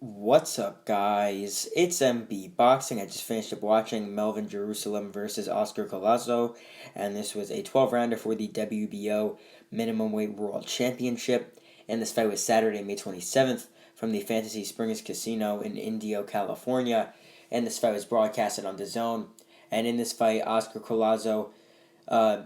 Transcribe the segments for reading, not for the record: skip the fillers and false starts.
What's up, guys? It's MB Boxing. I just finished up watching Melvin Jerusalem versus Oscar Collazo, and this was a 12 rounder for the WBO Minimum Weight World Championship. And this fight was Saturday, May 27th, from the Fantasy Springs Casino in Indio, California. And this fight was broadcasted on DAZN. And in this fight, Oscar Collazo uh,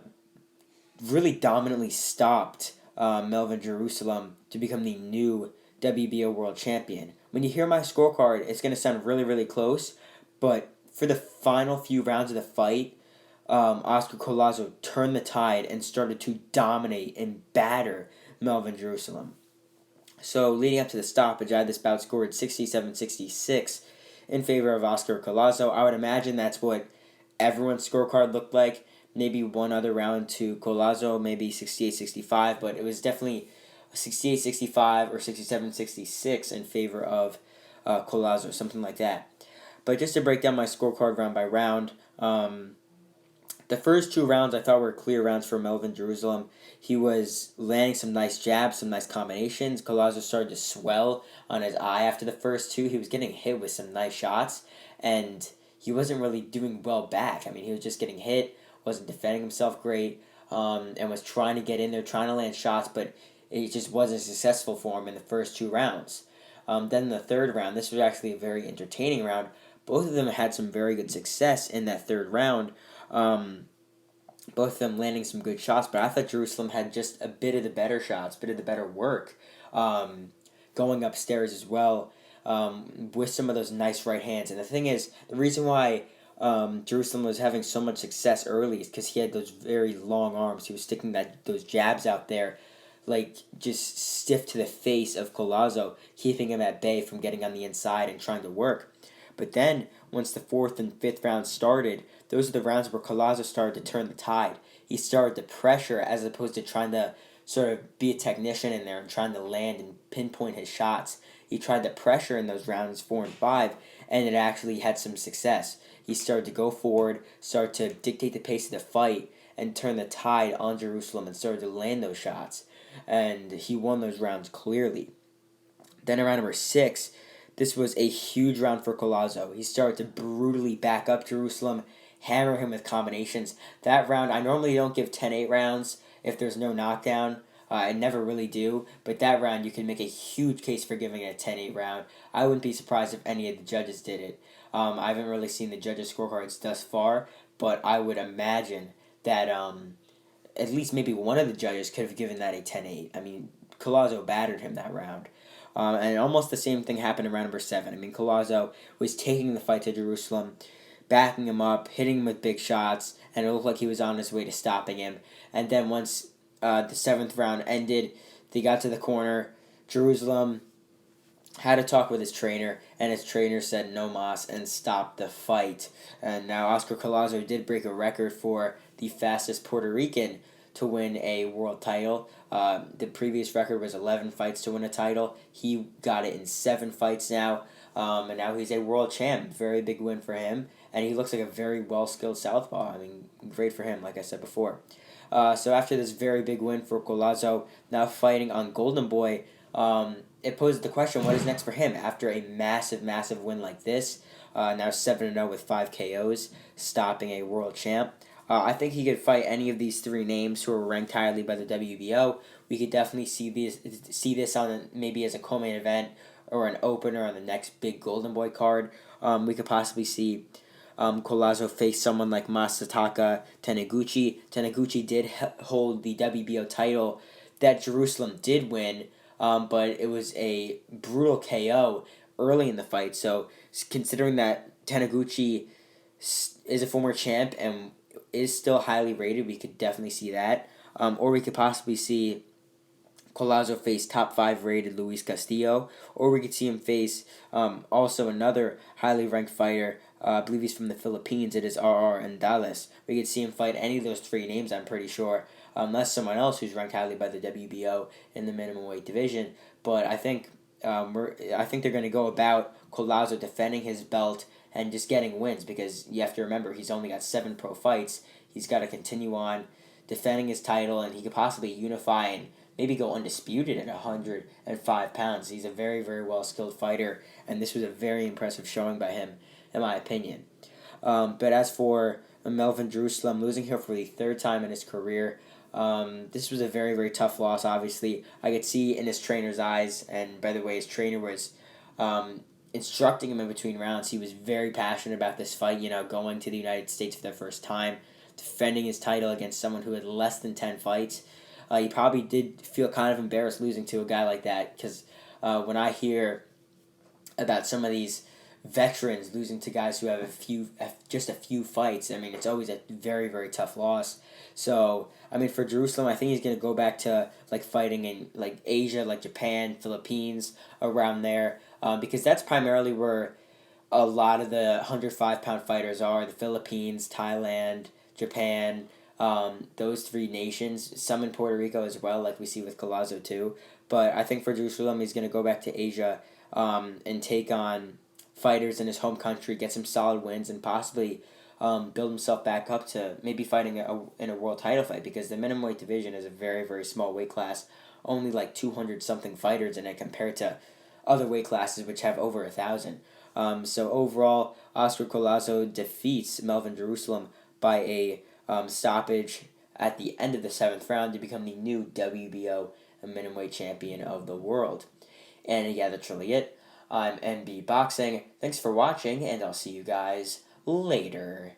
really dominantly stopped Melvin Jerusalem to become the new WBO World Champion. When you hear my scorecard, it's going to sound really, really close, but for the final few rounds of the fight, Oscar Collazo turned the tide and started to dominate and batter Melvin Jerusalem. So leading up to the stoppage, I had this bout scored 67-66 in favor of Oscar Collazo. I would imagine that's what everyone's scorecard looked like. Maybe one other round to Collazo, maybe 68-65, but it was definitely 68-65 or 67-66 in favor of Collazo, something like that. But just to break down my scorecard round by round, the first two rounds I thought were clear rounds for Melvin Jerusalem. He was landing some nice jabs, some nice combinations. Collazo started to swell on his eye after the first two. He was getting hit with some nice shots, and he wasn't really doing well back. I mean, he was just getting hit, wasn't defending himself great, and was trying to get in there, trying to land shots, but it just wasn't successful for him in the first two rounds. Then in the third round, this was actually a very entertaining round. Both of them had some very good success in that third round. Both of them landing some good shots, but I thought Jerusalem had just a bit of the better shots, a bit of the better work, going upstairs as well, with some of those nice right hands. And the thing is, the reason why Jerusalem was having so much success early is because he had those very long arms. He was sticking those jabs out there, like just stiff to the face of Collazo, keeping him at bay from getting on the inside and trying to work. But then, once the fourth and fifth rounds started, those are the rounds where Collazo started to turn the tide. He started to pressure as opposed to trying to sort of be a technician in there and trying to land and pinpoint his shots. He tried to pressure in those rounds 4 and 5, and it actually had some success. He started to go forward, start to dictate the pace of the fight, and turn the tide on Jerusalem and started to land those shots. And he won those rounds clearly. Then around number 6, this was a huge round for Collazo. He started to brutally back up Jerusalem, hammer him with combinations. That round, I normally don't give 10-8 rounds if there's no knockdown. I never really do, but that round you can make a huge case for giving it a 10-8 round. I wouldn't be surprised if any of the judges did it. I haven't really seen the judges' scorecards thus far, but I would imagine that at least maybe one of the judges could have given that a 10-8. I mean, Collazo battered him that round. And almost the same thing happened in round number 7. I mean, Collazo was taking the fight to Jerusalem, backing him up, hitting him with big shots, and it looked like he was on his way to stopping him. And then once the 7th round ended, they got to the corner. Jerusalem had a talk with his trainer, and his trainer said no mas and stopped the fight. And now Oscar Collazo did break a record for the fastest Puerto Rican to win a world title. The previous record was 11 fights to win a title. He got it in 7 fights now, and now he's a world champ. Very big win for him, and he looks like a very well-skilled southpaw. I mean, great for him, like I said before. So after this very big win for Collazo, now fighting on Golden Boy, it poses the question, what is next for him after a massive, massive win like this? Now 7-0 with 5 KOs, stopping a world champ. I think he could fight any of these 3 names who are ranked highly by the WBO. We could definitely see this on maybe as a co-main event or an opener on the next big Golden Boy card. We could possibly see Collazo face someone like Masataka Taniguchi. Taniguchi did hold the WBO title that Jerusalem did win, but it was a brutal KO early in the fight. So considering that Taniguchi is a former champ and is still highly rated, we could definitely see that. Or we could possibly see Collazo face top 5 rated Luis Castillo, or we could see him face also another highly ranked fighter. I believe he's from the Philippines. It is RR and Dallas. We could see him fight any of those 3 names, I'm pretty sure, unless someone else who's ranked highly by the WBO in the minimum weight division. But I think they're going to go about Collazo defending his belt and just getting wins, because you have to remember he's only got 7 pro fights. He's got to continue on defending his title, and he could possibly unify and maybe go undisputed at 105 pounds. He's a very, very well skilled fighter, and this was a very impressive showing by him, in my opinion. But as for Melvin Jerusalem, losing here for the third time in his career, this was a very, very tough loss, obviously. I could see in his trainer's eyes, and by the way, his trainer was instructing him in between rounds. He was very passionate about this fight, going to the United States for the first time, defending his title against someone who had less than 10 fights. He probably did feel kind of embarrassed losing to a guy like that, because when I hear about some of these veterans losing to guys who have just a few fights, I mean, it's always a very, very tough loss. So, I mean, for Jerusalem, I think he's going to go back to fighting in Asia, like Japan, Philippines, around there, because that's primarily where a lot of the 105-pound fighters are: the Philippines, Thailand, Japan, those three nations. Some in Puerto Rico as well, like we see with Collazo too. But I think for Jerusalem, he's going to go back to Asia, and take on fighters in his home country, get some solid wins, and possibly build himself back up to maybe fighting in a world title fight, because the minimum weight division is a very, very small weight class, only 200 something fighters in it compared to other weight classes which have over 1,000. So overall, Oscar Collazo defeats Melvin Jerusalem by a stoppage at the end of the 7th round to become the new WBO minimum weight champion of the world. And yeah, that's really it. I'm MB Boxing. Thanks for watching, and I'll see you guys later.